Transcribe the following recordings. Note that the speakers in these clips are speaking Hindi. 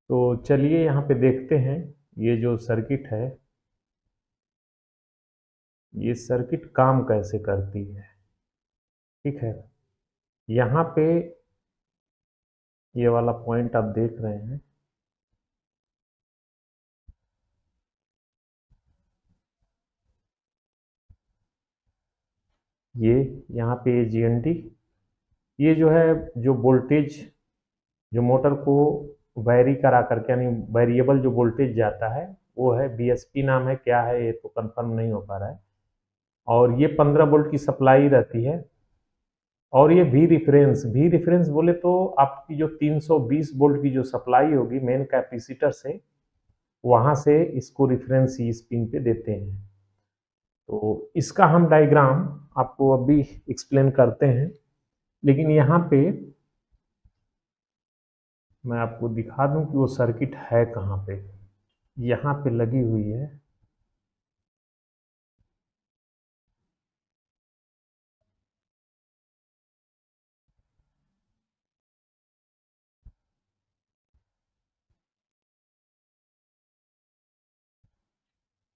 तो चलिए यहाँ पे देखते हैं ये जो सर्किट है, ये सर्किट काम कैसे करती है। ठीक है, यहाँ पे ये वाला पॉइंट आप देख रहे हैं, ये यहाँ पे GND, ये जो है जो वोल्टेज जो मोटर को वैरी करा करके, यानी वेरिएबल जो वोल्टेज जाता है वो है BSP नाम है, क्या है ये तो कंफर्म नहीं हो पा रहा है। और ये 15 वोल्ट की सप्लाई रहती है। और ये वी रेफरेंस बोले तो आपकी जो 320 वोल्ट की जो सप्लाई होगी मेन कैपेसिटर से, वहां से इसको रेफरेंस इस पिन पे देते हैं। तो इसका हम डायग्राम आपको अभी एक्सप्लेन करते हैं, लेकिन यहाँ पे मैं आपको दिखा दूं कि वो सर्किट है कहाँ पे। यहाँ पे लगी हुई है,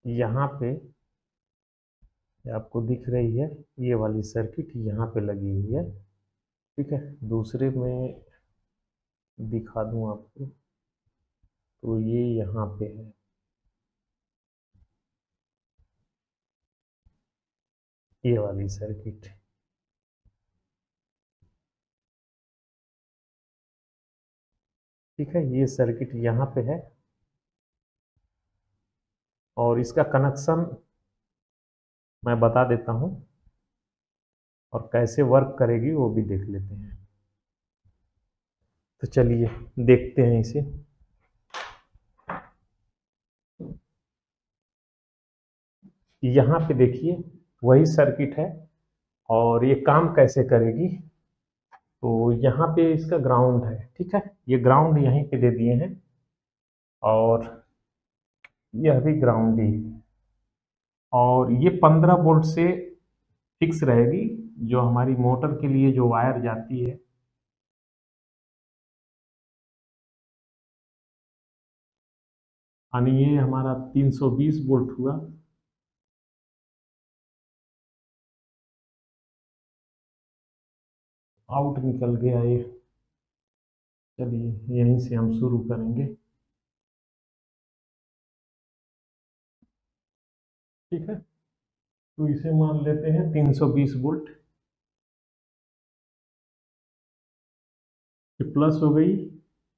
यहाँ पे आपको दिख रही है ये वाली सर्किट यहाँ पे लगी हुई है। ठीक है, दूसरे में दिखा दूं आपको, तो ये यहाँ पे है। ये वाली सर्किट, ठीक है, ये सर्किट यहाँ पे है। और इसका कनेक्शन मैं बता देता हूँ और कैसे वर्क करेगी वो भी देख लेते हैं। तो चलिए देखते हैं इसे। यहाँ पे देखिए वही सर्किट है और ये काम कैसे करेगी। तो यहाँ पे इसका ग्राउंड है, ठीक है, ये ग्राउंड यहीं पे दे दिए हैं और यह भी ग्राउंड ही है। और ये 15 वोल्ट से फिक्स रहेगी, जो हमारी मोटर के लिए जो वायर जाती है। यानी ये हमारा 320 वोल्ट हुआ। आउट निकल गया ये। चलिए यहीं से हम शुरू करेंगे। ठीक है, तो इसे मान लेते हैं 320 वोल्ट। ये प्लस हो गई,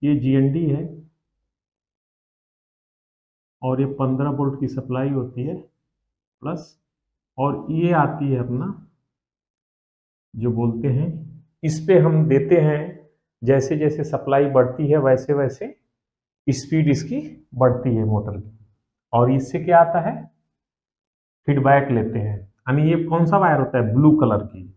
ये GND है और ये 15 वोल्ट की सप्लाई होती है प्लस। और ये आती है अपना जो बोलते हैं, इस पे हम देते हैं, जैसे जैसे सप्लाई बढ़ती है वैसे वैसे स्पीड इसकी बढ़ती है मोटर की। और इससे क्या आता है, फीडबैक लेते हैं। यानी ये कौन सा वायर होता है, ब्लू कलर की,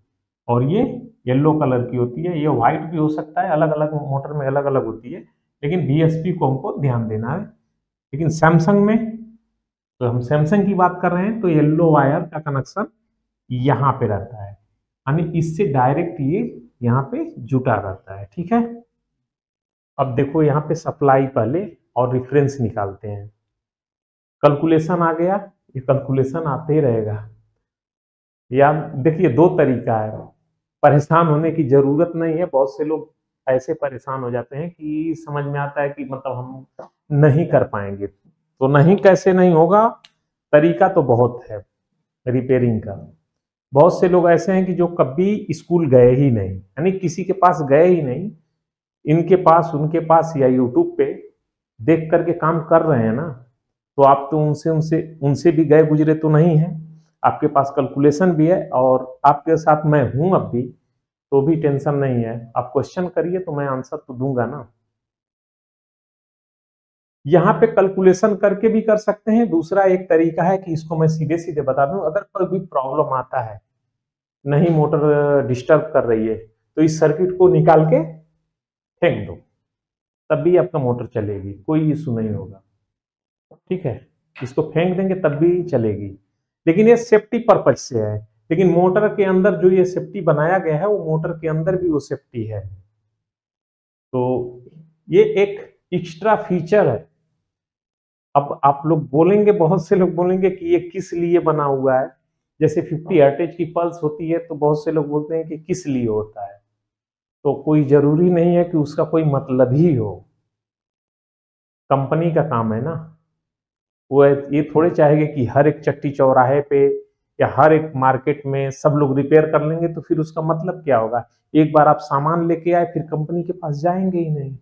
और ये येलो कलर की होती है। ये व्हाइट भी हो सकता है, अलग अलग मोटर में अलग अलग होती है, लेकिन BSP को हमको ध्यान देना है। लेकिन सैमसंग में, तो हम सैमसंग की बात कर रहे हैं, तो येलो वायर का कनेक्शन यहाँ पे रहता है, यानी इससे डायरेक्ट ये यहाँ पे जुटा रहता है। ठीक है, अब देखो यहाँ पे सप्लाई पहले और रेफरेंस निकालते हैं। कैलकुलेशन आ गया, ये कैलकुलेशन आते ही रहेगा। या देखिए दो तरीका है, परेशान होने की जरूरत नहीं है। बहुत से लोग ऐसे परेशान हो जाते हैं कि समझ में आता है कि मतलब हम नहीं कर पाएंगे। तो नहीं, कैसे नहीं होगा, तरीका तो बहुत है रिपेयरिंग का। बहुत से लोग ऐसे हैं कि जो कभी स्कूल गए ही नहीं, यानी किसी के पास गए ही नहीं, इनके पास उनके पास या यूट्यूब पे देख करके काम कर रहे हैं ना, तो आप तो उनसे उनसे उनसे भी गए गुजरे तो नहीं है, आपके पास कैलकुलेशन भी है और आपके साथ मैं हूं अब भी, तो भी टेंशन नहीं है। आप क्वेश्चन करिए तो मैं आंसर तो दूंगा ना। यहाँ पे कैलकुलेशन करके भी कर सकते हैं। दूसरा एक तरीका है कि इसको मैं सीधे सीधे बता दूं, अगर कोई भी प्रॉब्लम आता है, नहीं मोटर डिस्टर्ब कर रही है, तो इस सर्किट को निकाल के फेंक दो, तब भी आपका मोटर चलेगी, कोई इशू नहीं होगा। ठीक है, इसको फेंक देंगे तब भी चलेगी, लेकिन ये सेफ्टी पर्पज से है। लेकिन मोटर के अंदर जो ये सेफ्टी बनाया गया है, वो मोटर के अंदर भी वो सेफ्टी है। तो ये एक एक्स्ट्रा फीचर है। अब आप लोग बोलेंगे, बहुत से लोग बोलेंगे कि ये किस लिए बना हुआ है। जैसे 50 हर्ट्ज की पल्स होती है तो बहुत से लोग बोलते हैं कि किस लिए होता है, तो कोई जरूरी नहीं है कि उसका कोई मतलब ही हो। कंपनी का काम है ना, वो ये थोड़े चाहेंगे कि हर एक चट्टी चौराहे पे या हर एक मार्केट में सब लोग रिपेयर कर लेंगे, तो फिर उसका मतलब क्या होगा। एक बार आप सामान लेके आए फिर कंपनी के पास जाएंगे ही नहीं।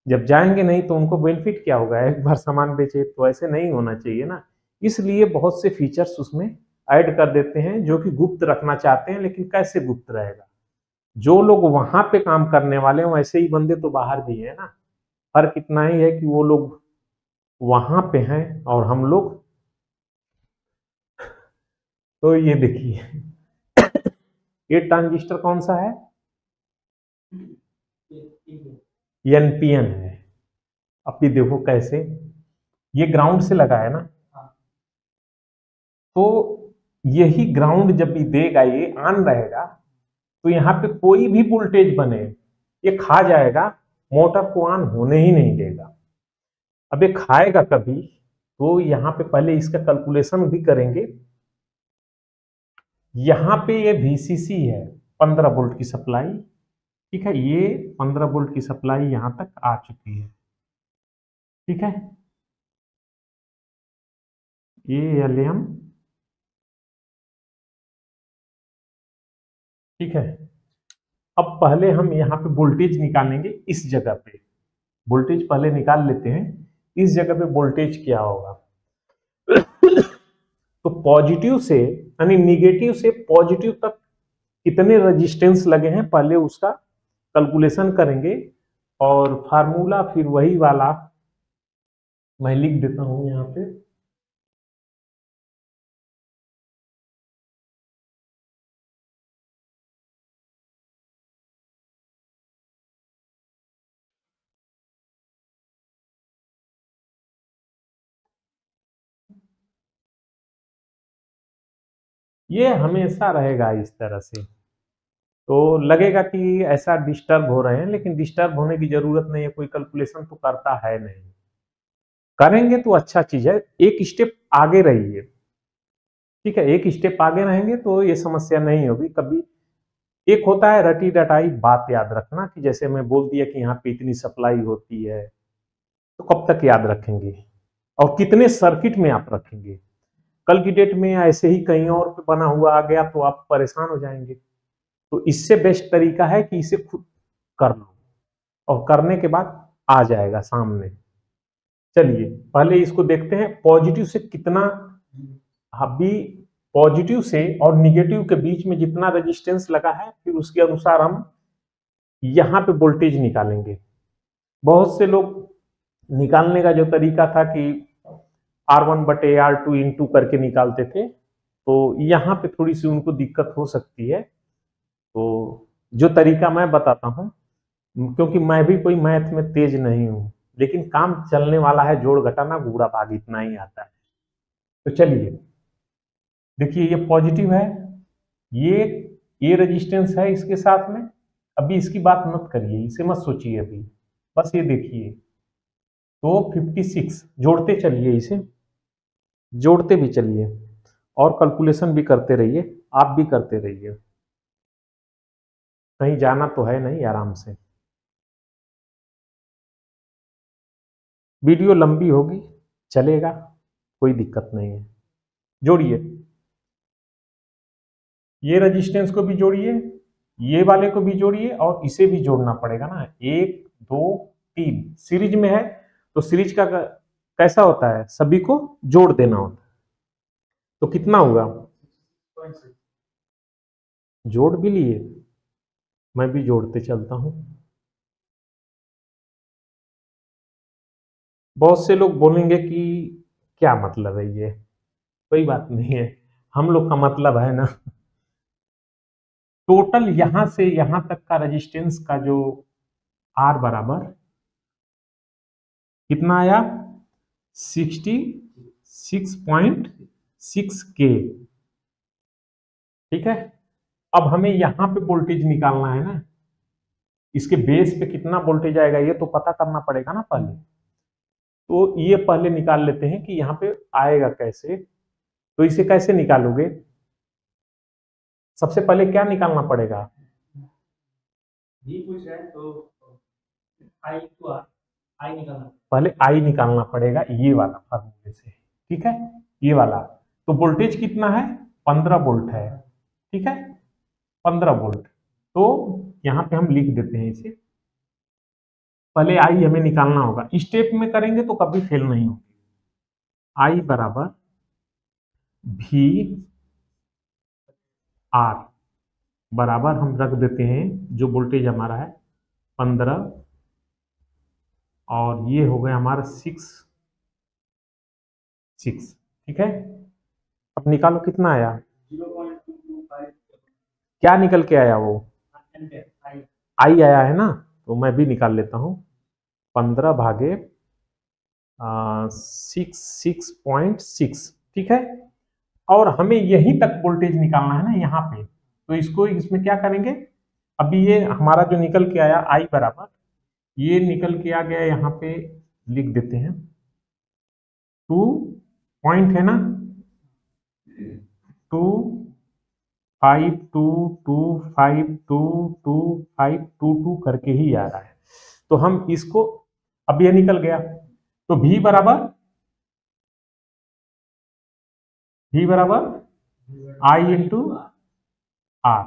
जब जाएंगे नहीं तो उनको बेनिफिट क्या होगा, एक बार सामान बेचे, तो ऐसे नहीं होना चाहिए ना। इसलिए बहुत से फीचर्स उसमें ऐड कर देते हैं जो कि गुप्त रखना चाहते हैं, लेकिन कैसे गुप्त रहेगा। जो लोग वहां पे काम करने वाले हैं वैसे ही बंदे तो बाहर भी है ना। फर्क इतना ही है कि वो लोग वहां पे हैं और हम लोग। तो ये देखिए ये ट्रांजिस्टर कौन सा है, एनपीएन है। अब ये देखो कैसे, ये ग्राउंड से लगा है ना, तो यही ग्राउंड जब भी देगा ये ऑन रहेगा, तो यहाँ पे कोई भी वोल्टेज बने ये खा जाएगा, मोटर को ऑन होने ही नहीं देगा। अब ये खाएगा कभी, तो यहाँ पे पहले इसका कैलकुलेशन भी करेंगे। यहाँ पे ये VCC है, 15 वोल्ट की सप्लाई। ठीक है, ये 15 वोल्ट की सप्लाई यहाँ तक आ चुकी है। ठीक है, ये LM। ठीक है, अब पहले हम यहाँ पे वोल्टेज निकालेंगे इस जगह पे। वोल्टेज पहले निकाल लेते हैं, इस जगह पे वोल्टेज क्या होगा। तो पॉजिटिव से यानी निगेटिव से पॉजिटिव तक कितने रेजिस्टेंस लगे हैं पहले उसका कैलकुलेशन करेंगे। और फार्मूला फिर वही वाला मैं लिख देता हूं यहाँ पे। ये हमेशा रहेगा इस तरह से, तो लगेगा कि ऐसा डिस्टर्ब हो रहे हैं, लेकिन डिस्टर्ब होने की जरूरत नहीं है, कोई कैलकुलेशन तो करता है नहीं। करेंगे तो अच्छा चीज है, एक स्टेप आगे रहिए। ठीक है, एक स्टेप आगे रहेंगे तो ये समस्या नहीं होगी कभी। एक होता है रटी रटाई बात याद रखना, कि जैसे मैं बोल दिया कि यहाँ पे इतनी सप्लाई होती है, तो कब तक याद रखेंगे और कितने सर्किट में आप रखेंगे। कल की डेट में ऐसे ही कहीं और पे बना हुआ आ गया तो आप परेशान हो जाएंगे। तो इससे बेस्ट तरीका है कि इसे खुद कर लो, और करने के बाद आ जाएगा सामने। चलिए पहले इसको देखते हैं पॉजिटिव से कितना। अभी पॉजिटिव से और निगेटिव के बीच में जितना रेजिस्टेंस लगा है, फिर उसके अनुसार हम यहाँ पे वोल्टेज निकालेंगे। बहुत से लोग निकालने का जो तरीका था कि R1/R2 इंटू करके निकालते थे, तो यहाँ पे थोड़ी सी उनको दिक्कत हो सकती है। तो जो तरीका मैं बताता हूँ, क्योंकि मैं भी कोई मैथ में तेज नहीं हूँ, लेकिन काम चलने वाला है, जोड़ घटाना गुणा भाग इतना ही आता है। तो चलिए देखिए, ये पॉजिटिव है, ये ये रेजिस्टेंस है इसके साथ में। अभी इसकी बात मत करिए, इसे मत सोचिए अभी, बस ये देखिए। तो 56 जोड़ते चलिए, इसे जोड़ते भी चलिए और कैलकुलेशन भी करते रहिए, आप भी करते रहिए। कहीं जाना तो है नहीं, आराम से। वीडियो लंबी होगी चलेगा, कोई दिक्कत नहीं है। जोड़िए, ये रेजिस्टेंस को भी जोड़िए, ये वाले को भी जोड़िए, और इसे भी जोड़ना पड़ेगा ना। 1 2 3 सीरीज में है, तो सीरीज का कैसा होता है, सभी को जोड़ देना होता है। तो कितना हुआ, जोड़ भी लिए, मैं भी जोड़ते चलता हूं। बहुत से लोग बोलेंगे कि क्या मतलब है ये, कोई बात नहीं है, हम लोग का मतलब है ना। टोटल यहां से यहां तक का रेजिस्टेंस का जो आर बराबर कितना आया, 66.6K। ठीक है, अब हमें यहां पे वोल्टेज निकालना है ना, इसके बेस पे कितना वोल्टेज आएगा ये तो पता करना पड़ेगा ना पहले। तो ये पहले निकाल लेते हैं कि यहाँ पे आएगा कैसे। तो इसे कैसे निकालोगे? सबसे पहले क्या निकालना पड़ेगा? कुछ है तो आई टू आर, आई निकालना, पहले आई निकालना पड़ेगा ये वाला फार्मूले से, ठीक है, ये वाला। तो वोल्टेज कितना है? 15 वोल्ट है, ठीक है, 15 वोल्ट। तो यहाँ पे हम लिख देते हैं इसे। पहले आई हमें निकालना होगा, स्टेप में करेंगे तो कभी फेल नहीं होगी। आई बराबर भी आर बराबर हम रख देते हैं जो वोल्टेज हमारा है 15 और ये हो गया हमारा 6, ठीक है। अब निकालो कितना आया? 0.225 क्या निकल के आया वो? एम्पियर आई आया है ना, तो मैं भी निकाल लेता हूँ। 15 भागे 6.6, ठीक है। और हमें यहीं तक वोल्टेज निकालना है ना यहाँ पे, तो इसको इसमें क्या करेंगे? अभी ये हमारा जो निकल के आया आई बराबर, ये निकल के आ गया यहाँ पे, लिख देते हैं 2 पॉइंट है ना, 2 5 2 2 5 2 2 5 2 2 करके ही आ रहा है। तो हम इसको, अब ये निकल गया, तो V बराबर I इंटू आर।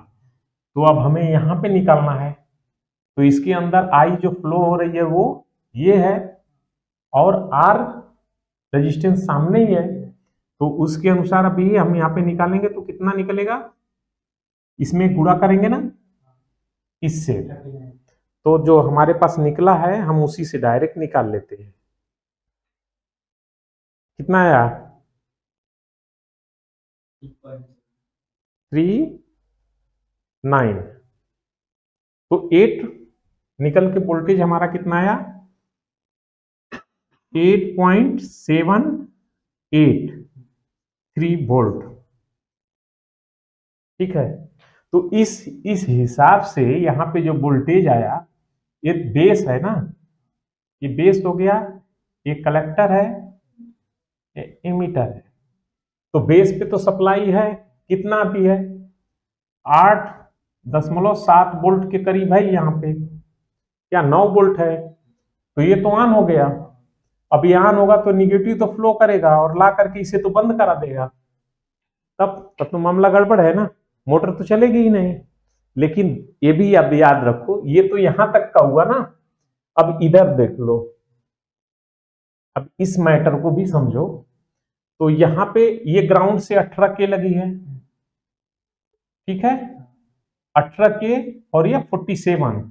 तो अब हमें यहाँ पे निकालना है, तो इसके अंदर I जो फ्लो हो रही है वो ये है और R रेजिस्टेंस सामने ही है, तो उसके अनुसार अभी हम यहाँ पे निकालेंगे तो कितना निकलेगा? इसमें गुणा करेंगे ना इससे, तो जो हमारे पास निकला है हम उसी से डायरेक्ट निकाल लेते हैं। कितना आया? 3.9। तो 8 निकल के वोल्टेज हमारा कितना आया? 8.783 वोल्ट, ठीक है। तो इस हिसाब से यहाँ पे जो वोल्टेज आया, ये बेस है ना, ये बेस हो गया, ये कलेक्टर है, ये एमीटर है। तो बेस पे तो सप्लाई है, कितना भी है? 8.7 वोल्ट के करीब है यहाँ पे, क्या 9 वोल्ट है। तो ये तो ऑन हो गया। अब ये ऑन होगा तो निगेटिव तो फ्लो करेगा और ला करके इसे तो बंद करा देगा, तब तो मामला गड़बड़ है ना, मोटर तो चलेगी ही नहीं। लेकिन ये भी अब याद रखो, ये तो यहां तक का हुआ ना। अब इधर देख लो, अब इस मैटर को भी समझो। तो यहां पे ये ग्राउंड से 18 के लगी है, ठीक है, 18 के और ये 47,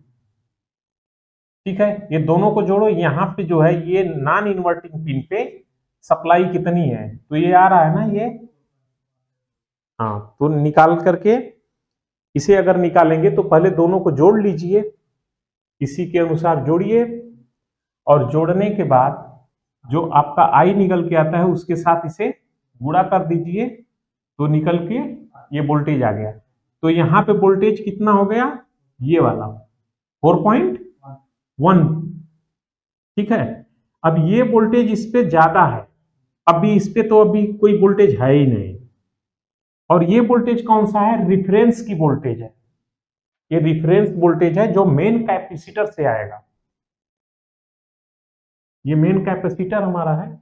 ठीक है। ये दोनों को जोड़ो, यहाँ पे जो है ये नॉन इन्वर्टिंग पिन पे सप्लाई कितनी है, तो ये आ रहा है ना ये, हाँ। तो निकाल करके इसे अगर निकालेंगे तो पहले दोनों को जोड़ लीजिए, इसी के अनुसार जोड़िए, और जोड़ने के बाद जो आपका आई निकल के आता है उसके साथ इसे गुणा कर दीजिए, तो निकल के ये वोल्टेज आ गया। तो यहाँ पे वोल्टेज कितना हो गया? ये वाला 4.1, ठीक है। अब ये वोल्टेज इस पे ज्यादा है, अभी इस पे तो अभी कोई वोल्टेज है ही नहीं। और ये वोल्टेज कौन सा है? रिफरेंस की वोल्टेज है, ये रिफरेंस वोल्टेज है जो मेन कैपेसिटर से आएगा। ये मेन कैपेसिटर हमारा है,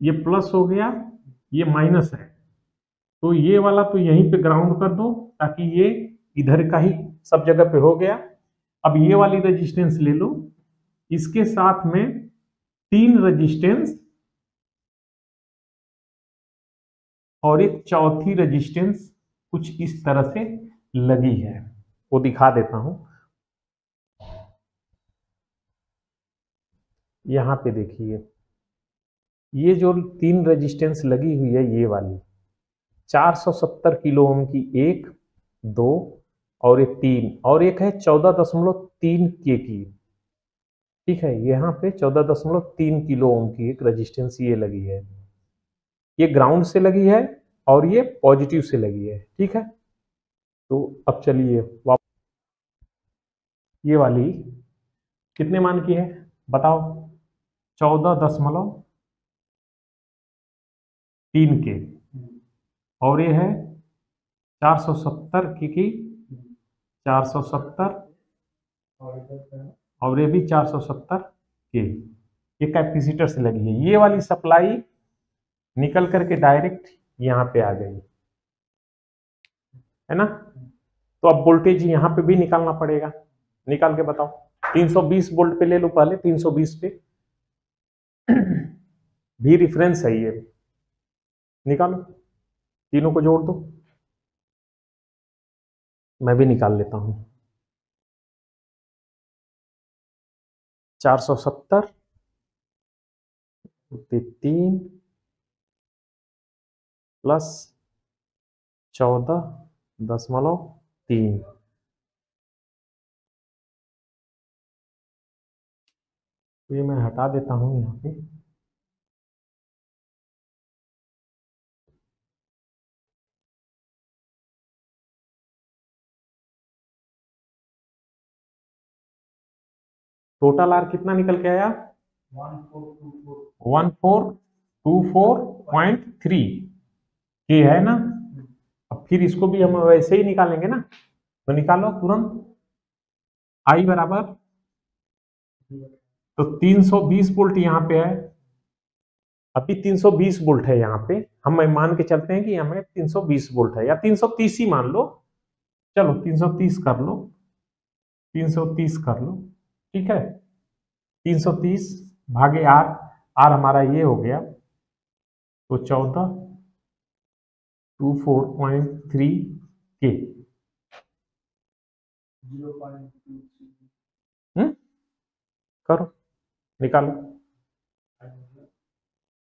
ये प्लस हो गया, ये माइनस है। तो ये वाला तो यहीं पे ग्राउंड कर दो ताकि ये इधर का ही सब जगह पे हो गया। अब ये वाली रेजिस्टेंस ले लो, इसके साथ में 3 रेजिस्टेंस और एक चौथी रेजिस्टेंस कुछ इस तरह से लगी है, वो दिखा देता हूं। यहां पे देखिए, ये जो 3 रेजिस्टेंस लगी हुई है, ये वाली 470 किलो ओम की, 1 2 और एक 3, और एक है 14.3 के की, ठीक है। यहाँ पे 14.3 किलो ओम की एक रेजिस्टेंस ये लगी है, ये ग्राउंड से लगी है और ये पॉजिटिव से लगी है, ठीक है। तो अब चलिए वापस ये वाली कितने मान की है बताओ? 14.3 के, और ये है 470 की 470, और ये भी 470 के। ये कैपेसिटर से लगी है। ये वाली सप्लाई निकल करके डायरेक्ट यहाँ पे आ गई, है ना? तो अब वोल्टेज यहाँ पे भी निकालना पड़ेगा। निकाल के बताओ। 320 वोल्ट पे ले लो पहले, 320 पे भी रिफरेंस है ये। निकालो, तीनों को जोड़ दो। मैं भी निकाल लेता हूं। 470 3 प्लस 14.3। तो ये मैं हटा देता हूं यहाँ पे। टोटल आर कितना निकल के आया? 1424.3 ये है ना। अब फिर इसको भी हम वैसे ही निकालेंगे ना, तो निकालो तुरंत। आई बराबर, तो 320 वोल्ट यहाँ पे है, अभी 320 वोल्ट है यहाँ पे। हम मान के चलते हैं कि हमें 320 वोल्ट है, या 330 ही मान लो। चलो 330 कर लो, 330 कर लो, ठीक है। 330 भागे आर, आर हमारा ये हो गया, तो 1424.3 के। करो, निकालो।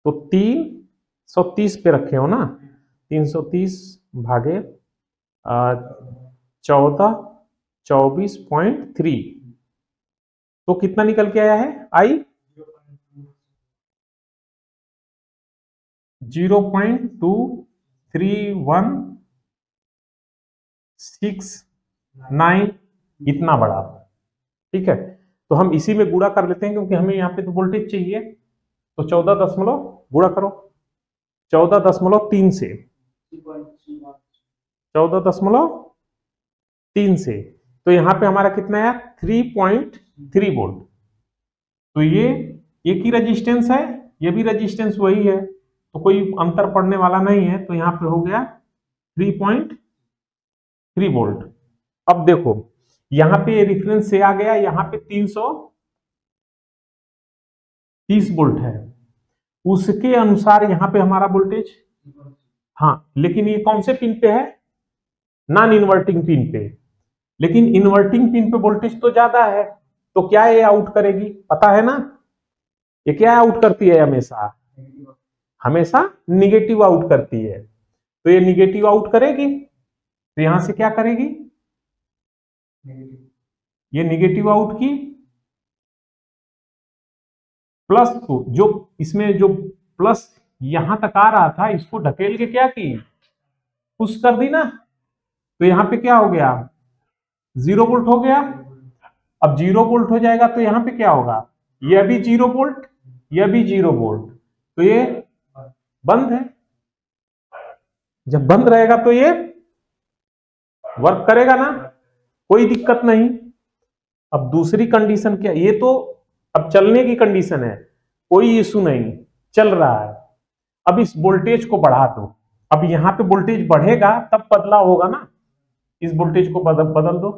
तो 330 पे रखे हो ना, 330 भागे 1424.3, तो कितना निकल के आया है? आई 0.2316 इतना बड़ा, ठीक है। तो हम इसी में गुणा कर लेते हैं, क्योंकि हमें यहाँ पे तो वोल्टेज चाहिए। तो 14 गुणा करो 14.3 से, 14.3 से, तो यहाँ पे हमारा कितना है? 3.3 वोल्ट। तो ये एक ही रजिस्टेंस है, ये भी रजिस्टेंस वही है, तो कोई अंतर पड़ने वाला नहीं है। तो यहाँ पे हो गया 3.3 वोल्ट। अब देखो यहाँ पे रेफरेंस से आ गया, यहाँ पे 330 वोल्ट है, उसके अनुसार यहाँ पे हमारा वोल्टेज, हाँ, लेकिन ये कौन से पिन पे है? नॉन इन्वर्टिंग पिन पे। लेकिन इन्वर्टिंग पिन पे वोल्टेज तो ज्यादा है, तो क्या ये आउट करेगी? पता है ना, ये क्या आउट करती है? हमेशा हमेशा निगेटिव आउट करती है। तो ये निगेटिव आउट करेगी, तो यहां से क्या करेगी? ये निगेटिव आउट की, प्लस को, जो इसमें जो प्लस यहां तक आ रहा था, इसको ढकेल के क्या की? पुश कर दी ना। तो यहां पे क्या हो गया? 0 वोल्ट हो गया। अब 0 वोल्ट हो जाएगा तो यहां पे क्या होगा? यह भी 0 वोल्ट, यह भी 0 वोल्ट, तो ये बंद है। जब बंद रहेगा तो ये वर्क करेगा ना, कोई दिक्कत नहीं। अब दूसरी कंडीशन क्या? ये तो अब चलने की कंडीशन है, कोई इशू नहीं, चल रहा है। अब इस वोल्टेज को बढ़ा दो। अब यहां पे वोल्टेज बढ़ेगा तब बदलाव होगा ना, इस वोल्टेज को बदल दो,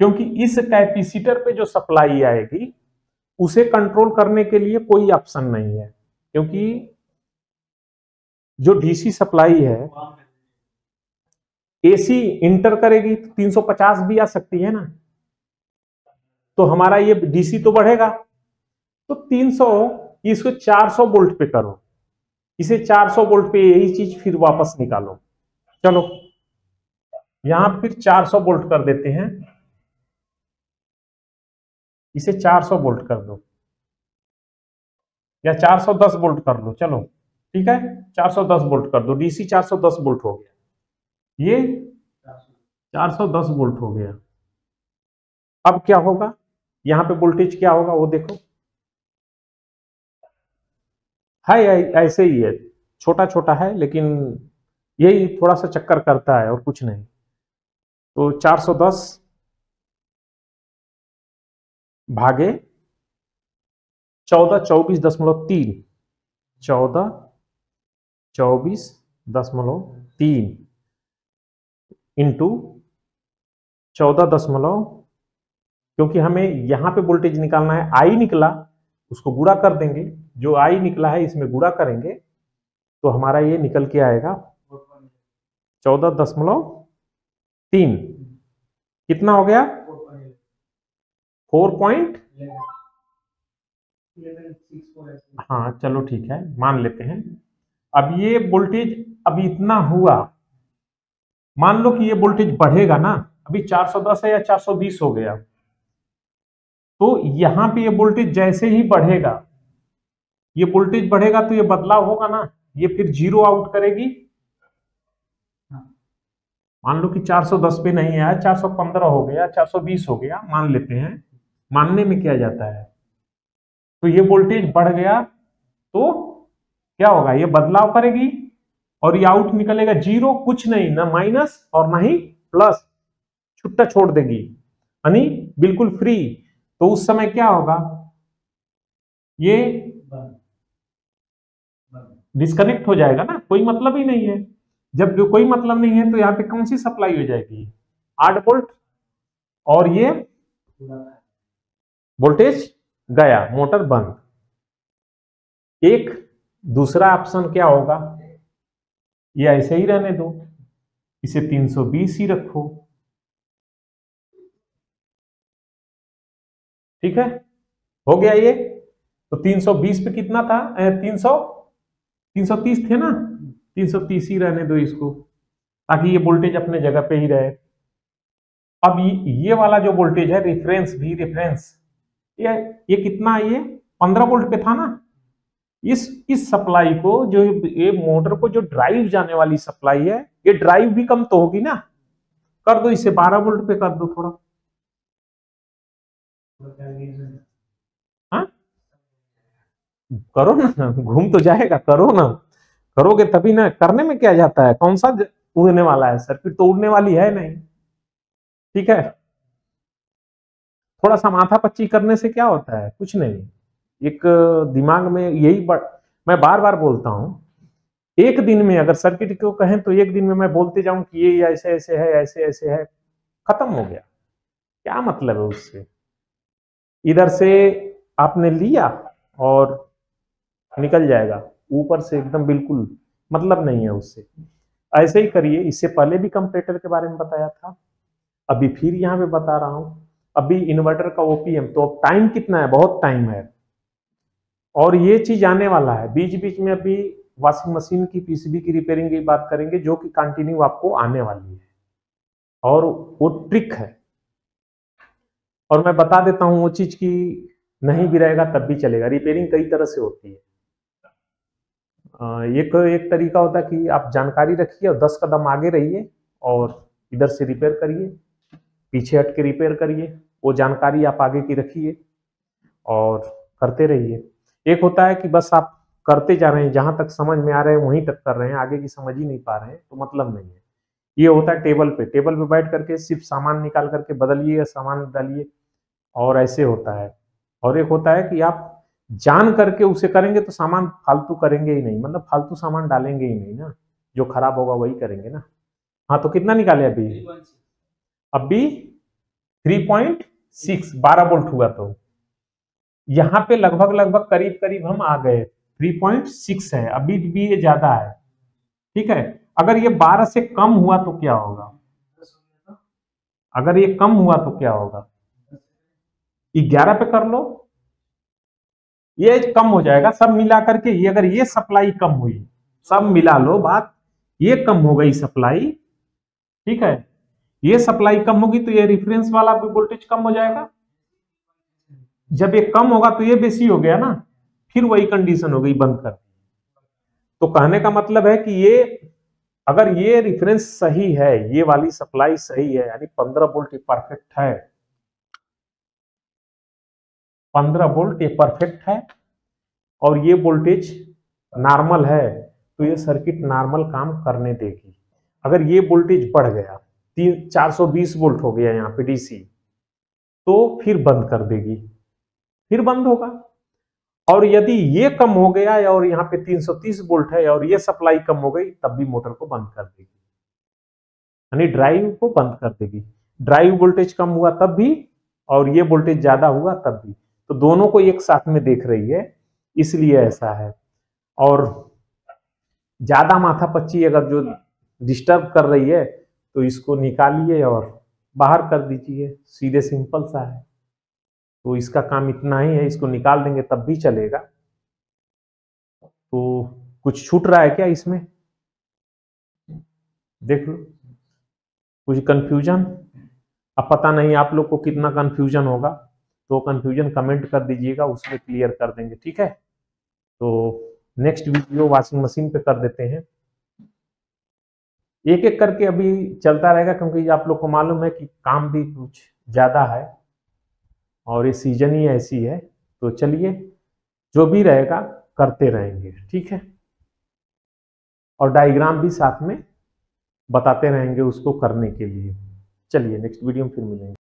क्योंकि इस कैपेसिटर पे जो सप्लाई आएगी उसे कंट्रोल करने के लिए कोई ऑप्शन नहीं है, क्योंकि जो डीसी सप्लाई है, एसी इंटर करेगी तो 350 भी आ सकती है ना, तो हमारा ये डीसी तो बढ़ेगा। तो 300, इसको 400 वोल्ट पे करो, इसे 400 वोल्ट पे, यही चीज फिर वापस निकालो। चलो यहां फिर 400 वोल्ट कर देते हैं, इसे 400 वोल्ट कर दो, या 410 वोल्ट कर लो, चलो ठीक है, 410 वोल्ट कर दो। डीसी 410 वोल्ट हो गया, ये 410 वोल्ट हो गया। अब क्या होगा, यहां पे वोल्टेज क्या होगा वो देखो, है ऐसे ही है, छोटा छोटा है, लेकिन यही थोड़ा सा चक्कर करता है और कुछ नहीं। तो 410 भागे 1424.3, 1424.3 इंटू 14 क्योंकि हमें यहां पे वोल्टेज निकालना है, आई निकला उसको गुणा कर देंगे, जो आई निकला है इसमें गुणा करेंगे तो हमारा ये निकल के आएगा 14.3, कितना हो गया 4 हाँ चलो ठीक है मान लेते हैं। अब ये वोल्टेज अभी इतना हुआ, मान लो कि ये वोल्टेज बढ़ेगा ना, अभी 410 है या 420 हो गया, तो यहां पे ये वोल्टेज जैसे ही बढ़ेगा, ये वोल्टेज बढ़ेगा तो ये बदलाव होगा ना, ये फिर जीरो आउट करेगी। मान लो कि 410 पे नहीं आया, 415 हो गया, 420 हो गया, मान लेते हैं, मानने में क्या जाता है, तो ये वोल्टेज बढ़ गया तो क्या होगा, ये बदलाव करेगी और ये आउट निकलेगा जीरो, कुछ नहीं, ना माइनस और ना ही प्लस, छुट्टा छोड़ देगी यानी बिल्कुल फ्री। तो उस समय क्या होगा, ये डिस्कनेक्ट हो जाएगा ना, कोई मतलब ही नहीं है। जब कोई मतलब नहीं है तो यहाँ पे कौन सी सप्लाई हो जाएगी, 8 वोल्ट, और ये वोल्टेज गया, मोटर बंद। एक दूसरा ऑप्शन क्या होगा, ये ऐसे ही रहने दो, इसे 320 ही रखो, ठीक है, हो गया ये। तो 320 पे कितना था, 330 थे ना, 330 ही रहने दो इसको, ताकि ये वोल्टेज अपने जगह पे ही रहे। अब ये वाला जो वोल्टेज है रेफरेंस, भी रेफरेंस, ये कितना, ये 15 वोल्ट पे था ना, इस सप्लाई को, जो ये मोटर को जो ड्राइव जाने वाली सप्लाई है, ये ड्राइव भी कम तो होगी ना, कर दो इसे 12 वोल्ट पे कर दो थोड़ा, हाँ करो ना, घूम तो जाएगा, करो ना, करोगे तभी ना, करने में क्या जाता है, कौन सा उड़ने वाला है, सर्किट तो उड़ने वाली है नहीं, ठीक है। थोड़ा सा माथा पच्ची करने से क्या होता है, कुछ नहीं, एक दिमाग में यही मैं बार बार बोलता हूं, एक दिन में अगर सर्किट को कहें तो एक दिन में मैं बोलते जाऊं कि ये ऐसे ऐसे है, ऐसे ऐसे है, खत्म हो गया, क्या मतलब है उससे। इधर से आपने लिया और निकल जाएगा, ऊपर से एकदम बिल्कुल मतलब नहीं है उससे। ऐसे ही करिए, इससे पहले भी कंपैरेटर के बारे में बताया था, अभी फिर यहाँ पे बता रहा हूं। अभी इन्वर्टर का ओपीएम, तो अब टाइम कितना है, बहुत टाइम है, और ये चीज आने वाला है बीच बीच में। अभी वॉशिंग मशीन की पीसीबी की रिपेयरिंग की बात करेंगे, जो कि कंटिन्यू आपको आने वाली है, और वो ट्रिक है, और मैं बता देता हूं वो चीज की, नहीं भी रहेगा तब भी चलेगा। रिपेयरिंग कई तरह से होती है, एक तरीका होता है कि आप जानकारी रखिए और 10 कदम आगे रहिए और इधर से रिपेयर करिए, पीछे हट के रिपेयर करिए, वो जानकारी आप आगे की रखिए और करते रहिए। एक होता है कि बस आप करते जा रहे हैं, जहां तक समझ में आ रहे हैं वहीं तक कर रहे हैं, आगे की समझ ही नहीं पा रहे हैं, तो मतलब नहीं है। ये होता है टेबल पे बैठ करके सिर्फ सामान निकाल करके बदलिए या सामान डालिए, और ऐसे होता है। और एक होता है कि आप जान करके उसे करेंगे तो सामान फालतू करेंगे ही नहीं, मतलब फालतू सामान डालेंगे ही नहीं ना, जो खराब होगा वही करेंगे ना। हाँ तो कितना निकाले अभी 3.6, 12 वोल्ट हुआ, तो यहां पे लगभग लगभग करीब करीब हम आ गए, 3.6 है, अभी भी ये ज्यादा है, ठीक है। अगर ये 12 से कम हुआ तो क्या होगा, अगर ये कम हुआ तो क्या होगा, 11 पे कर लो, ये कम हो जाएगा सब मिला करके। ये अगर ये सप्लाई कम हुई, सब मिला लो बात, ये कम हो गई सप्लाई, ठीक है, ये सप्लाई कम होगी तो ये रेफरेंस वाला वोल्टेज कम हो जाएगा, जब ये कम होगा तो ये बेसी हो गया ना, फिर वही कंडीशन हो गई, बंद कर। तो कहने का मतलब है कि ये, अगर ये रेफरेंस सही है, ये वाली सप्लाई सही है, यानी 15 वोल्ट परफेक्ट है, 15 वोल्ट ये परफेक्ट है और ये वोल्टेज नॉर्मल है, तो ये सर्किट नॉर्मल काम करने देगी। अगर ये वोल्टेज बढ़ गया 420 वोल्ट हो गया यहाँ पे डीसी, तो फिर बंद कर देगी, फिर बंद होगा। और यदि ये कम हो गया और यहाँ पे 330 वोल्ट है और ये सप्लाई कम हो गई, तब भी मोटर को बंद कर देगी, यानी ड्राइव को बंद कर देगी। ड्राइव वोल्टेज कम हुआ तब भी और ये वोल्टेज ज्यादा हुआ तब भी, तो दोनों को एक साथ में देख रही है, इसलिए ऐसा है। और ज्यादा माथापच्ची अगर जो डिस्टर्ब कर रही है तो इसको निकालिए और बाहर कर दीजिए, सीधे सिंपल सा है। तो इसका काम इतना ही है, इसको निकाल देंगे तब भी चलेगा। तो कुछ छूट रहा है क्या इसमें, देख लो, कुछ कंफ्यूजन? अब पता नहीं आप लोग को कितना कंफ्यूजन होगा, तो कंफ्यूजन कमेंट कर दीजिएगा, उसमें क्लियर कर देंगे, ठीक है। तो नेक्स्ट वीडियो वॉशिंग मशीन पे कर देते हैं, एक एक करके अभी चलता रहेगा, क्योंकि आप लोग को मालूम है कि काम भी कुछ ज्यादा है और ये सीजन ही ऐसी है। तो चलिए, जो भी रहेगा करते रहेंगे, ठीक है। और डायग्राम भी साथ में बताते रहेंगे उसको करने के लिए। चलिए नेक्स्ट वीडियो में फिर मिलेंगे।